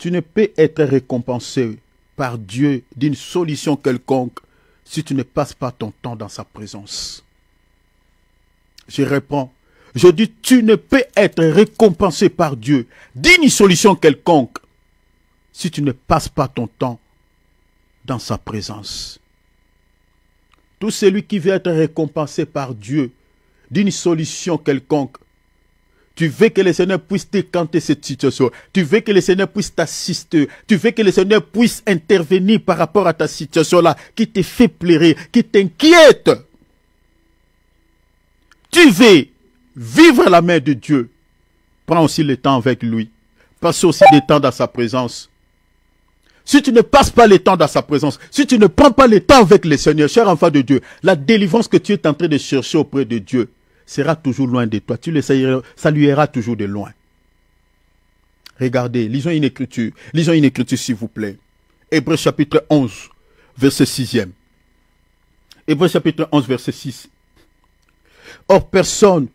Tu ne peux être récompensé par Dieu d'une solution quelconque si tu ne passes pas ton temps dans sa présence. Je réponds. Je dis, tu ne peux être récompensé par Dieu d'une solution quelconque si tu ne passes pas ton temps dans sa présence. Tout celui qui veut être récompensé par Dieu d'une solution quelconque, tu veux que le Seigneur puisse décanter cette situation, tu veux que le Seigneur puisse t'assister, tu veux que le Seigneur puisse intervenir par rapport à ta situation-là, qui te fait pleurer, qui t'inquiète. Tu veux vivre la main de Dieu, prends aussi le temps avec lui, passe aussi du temps dans sa présence. Si tu ne passes pas le temps dans sa présence, si tu ne prends pas le temps avec le Seigneur, cher enfant de Dieu, la délivrance que tu es en train de chercher auprès de Dieu sera toujours loin de toi. Tu le salueras toujours de loin. Regardez, lisons une écriture s'il vous plaît. Hébreux chapitre 11, verset 6e. Hébreux chapitre 11, verset 6. Or, personne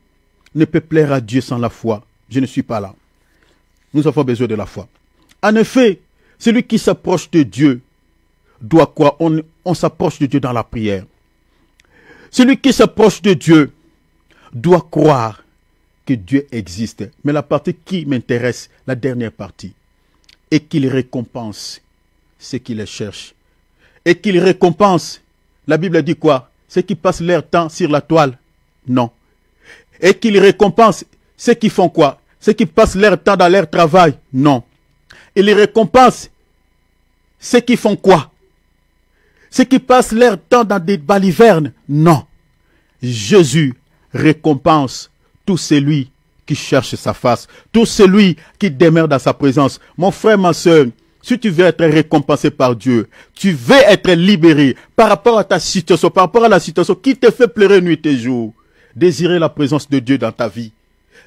ne peut plaire à Dieu sans la foi. Je ne suis pas là. Nous avons besoin de la foi. En effet, celui qui s'approche de Dieu doit quoi? On s'approche de Dieu dans la prière. Celui qui s'approche de Dieu doit croire que Dieu existe. Mais la partie qui m'intéresse, la dernière partie, et qu'il récompense ceux qui les cherchent. Et qu'il récompense, la Bible dit quoi? Ceux qui passent leur temps sur la toile? Non. Et qu'il récompense ceux qui font quoi? Ceux qui passent leur temps dans leur travail? Non. Il récompense ceux qui font quoi? Ceux qui passent leur temps dans des balivernes? Non. Jésus récompense tout celui qui cherche sa face, tout celui qui demeure dans sa présence. Mon frère, ma soeur, si tu veux être récompensé par Dieu, tu veux être libéré par rapport à ta situation, par rapport à la situation qui te fait pleurer nuit et jour, désirez la présence de Dieu dans ta vie.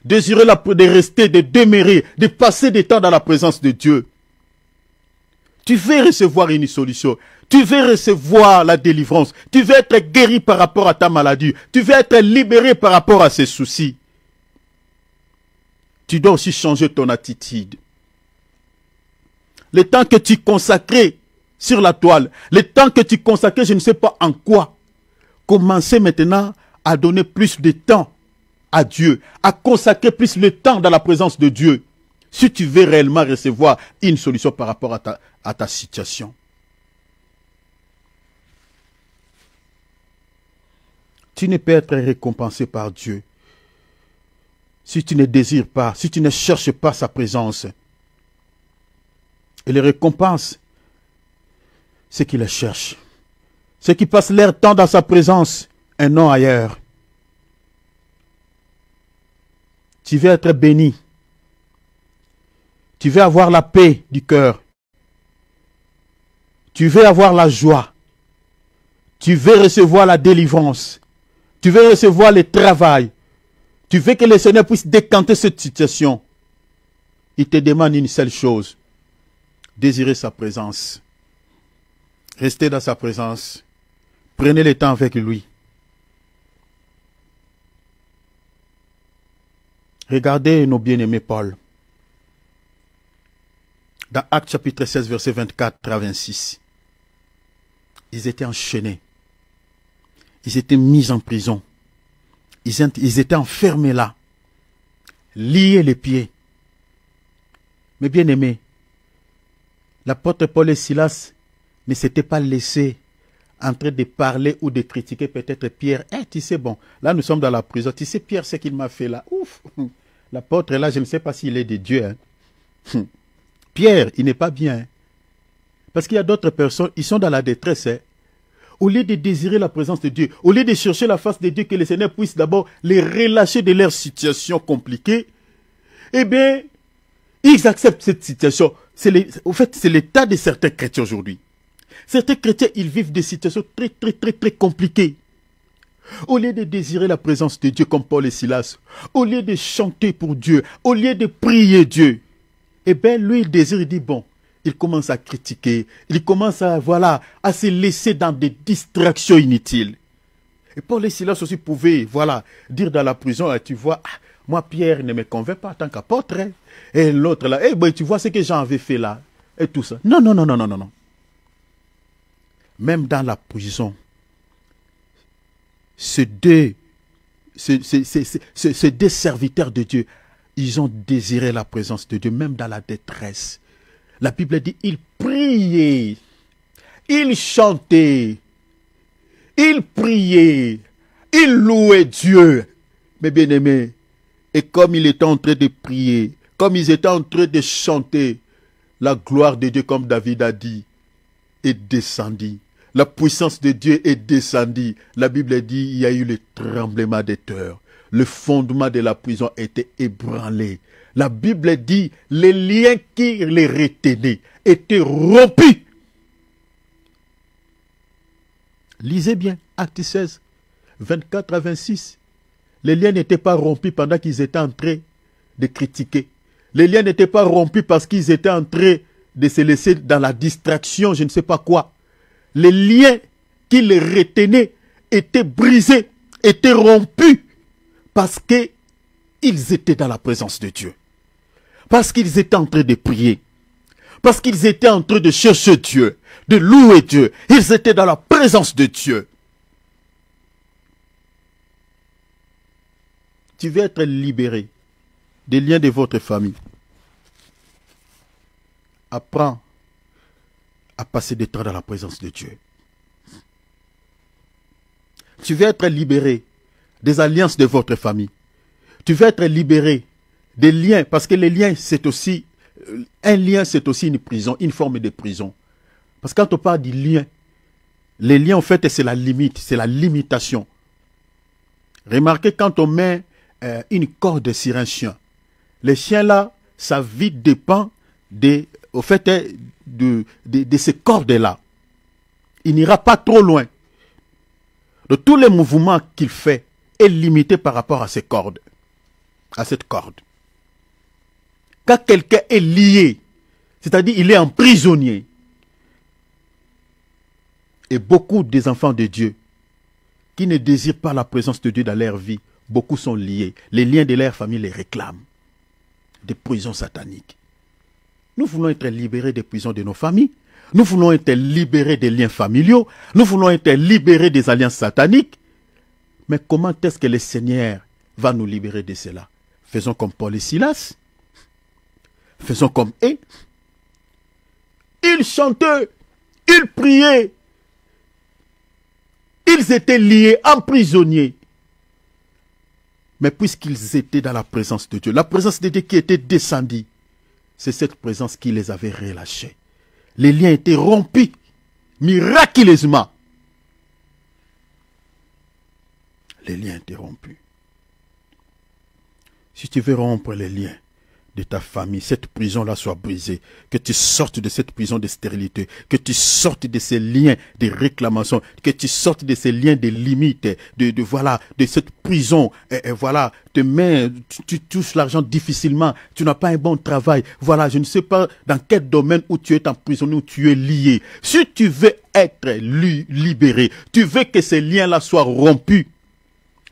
Désirez de rester, de demeurer, de passer du temps dans la présence de Dieu. Tu veux recevoir une solution. Tu veux recevoir la délivrance. Tu veux être guéri par rapport à ta maladie. Tu veux être libéré par rapport à ces soucis. Tu dois aussi changer ton attitude. Le temps que tu consacrais sur la toile, le temps que tu consacrais, je ne sais pas en quoi, commencez maintenant à donner plus de temps à Dieu, à consacrer plus le temps dans la présence de Dieu, si tu veux réellement recevoir une solution par rapport à ta situation. Tu ne peux être récompensé par Dieu si tu ne désires pas, si tu ne cherches pas sa présence. Et les récompenses, ceux qui le cherchent, ceux qui passent leur temps dans sa présence et non ailleurs. Tu veux être béni. Tu veux avoir la paix du cœur. Tu veux avoir la joie. Tu veux recevoir la délivrance. Tu veux recevoir le travail. Tu veux que le Seigneur puisse décanter cette situation. Il te demande une seule chose. Désirez sa présence. Restez dans sa présence. Prenez le temps avec lui. Regardez nos bien-aimés Paul. Dans Actes chapitre 16, verset 24 à 26. Ils étaient enchaînés. Ils étaient mis en prison. Ils étaient enfermés là. Liés les pieds. Mais bien aimés, l'apôtre Paul et Silas ne s'étaient pas laissés en train de parler ou de critiquer peut-être Pierre. Tu sais, bon, là nous sommes dans la prison. Tu sais, Pierre, ce qu'il m'a fait là. Ouf! L'apôtre là, je ne sais pas s'il est de Dieu. Hein. Pierre, il n'est pas bien. Hein. Parce qu'il y a d'autres personnes, ils sont dans la détresse. Hein. Au lieu de désirer la présence de Dieu, au lieu de chercher la face de Dieu, que le Seigneur puisse d'abord les relâcher de leur situation compliquée, eh bien, ils acceptent cette situation. Au fait, c'est l'état de certains chrétiens aujourd'hui. Certains chrétiens, ils vivent des situations très compliquées. Au lieu de désirer la présence de Dieu comme Paul et Silas, au lieu de chanter pour Dieu, au lieu de prier Dieu, eh bien, lui, il désire, il dit, bon, il commence à critiquer, il commence à, à se laisser dans des distractions inutiles. Et Paul et Silas aussi pouvaient, dire dans la prison, tu vois, moi, Pierre ne me convainc pas en tant qu'apôtre. Hein. Et l'autre là, tu vois ce que Jean avait fait là. et tout ça. Non, non, non, non, non, non, non. Même dans la prison, ces deux serviteurs de Dieu, ils ont désiré la présence de Dieu, même dans la détresse. La Bible dit, ils priaient, ils chantaient, ils priaient, ils louaient Dieu. Mes bien-aimés, et comme ils étaient en train de prier, comme ils étaient en train de chanter, la gloire de Dieu, comme David a dit, est descendue. La puissance de Dieu est descendue. La Bible dit, il y a eu le tremblement des terres. Le fondement de la prison était ébranlé. La Bible dit, les liens qui les retenaient étaient rompus. Lisez bien, Acte 16, 24 à 26. Les liens n'étaient pas rompus pendant qu'ils étaient en train de critiquer. Les liens n'étaient pas rompus parce qu'ils étaient en train de se laisser dans la distraction, je ne sais pas quoi. Les liens qui les retenaient étaient brisés, étaient rompus parce qu'ils étaient dans la présence de Dieu. Parce qu'ils étaient en train de prier. Parce qu'ils étaient en train de chercher Dieu, de louer Dieu. Ils étaient dans la présence de Dieu. Tu veux être libéré des liens de votre famille. Apprends à passer du temps dans la présence de Dieu. Tu veux être libéré des alliances de votre famille. Tu veux être libéré des liens, parce que les liens, c'est aussi, un lien, c'est aussi une prison, une forme de prison. Parce que quand on parle du lien, les liens, en fait, c'est la limite, c'est la limitation. Remarquez, quand on met une corde sur un chien, les chiens là, sa vie dépend de ces cordes-là. Il n'ira pas trop loin. De tous les mouvements qu'il fait est limité par rapport à ces cordes, à cette corde. Quand quelqu'un est lié, c'est-à-dire il est un prisonnier, et beaucoup des enfants de Dieu qui ne désirent pas la présence de Dieu dans leur vie, beaucoup sont liés. Les liens de leur famille les réclament. Des prisons sataniques. Nous voulons être libérés des prisons de nos familles. Nous voulons être libérés des liens familiaux. Nous voulons être libérés des alliances sataniques. Mais comment est-ce que le Seigneur va nous libérer de cela? Faisons comme Paul et Silas. Faisons comme eux. Ils chantaient. Ils priaient. Ils étaient liés, emprisonnés. Mais puisqu'ils étaient dans la présence de Dieu, la présence de Dieu qui était descendue, c'est cette présence qui les avait relâchés. Les liens étaient rompus, miraculeusement. Les liens étaient rompus. Si tu veux rompre les liens de ta famille, cette prison-là soit brisée, que tu sortes de cette prison de stérilité, que tu sortes de ces liens de réclamation, que tu sortes de ces liens de limites, de cette prison, voilà, tu touches l'argent difficilement, tu n'as pas un bon travail, voilà, je ne sais pas dans quel domaine où tu es emprisonné, où tu es lié. Si tu veux être libéré, tu veux que ces liens-là soient rompus,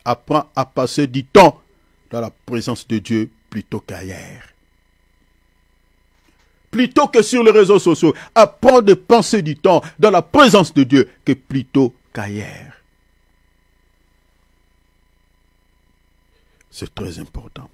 apprends à passer du temps dans la présence de Dieu plutôt qu'ailleurs. Plutôt que sur les réseaux sociaux, apprends de passer du temps dans la présence de Dieu que plutôt qu'ailleurs. C'est très important.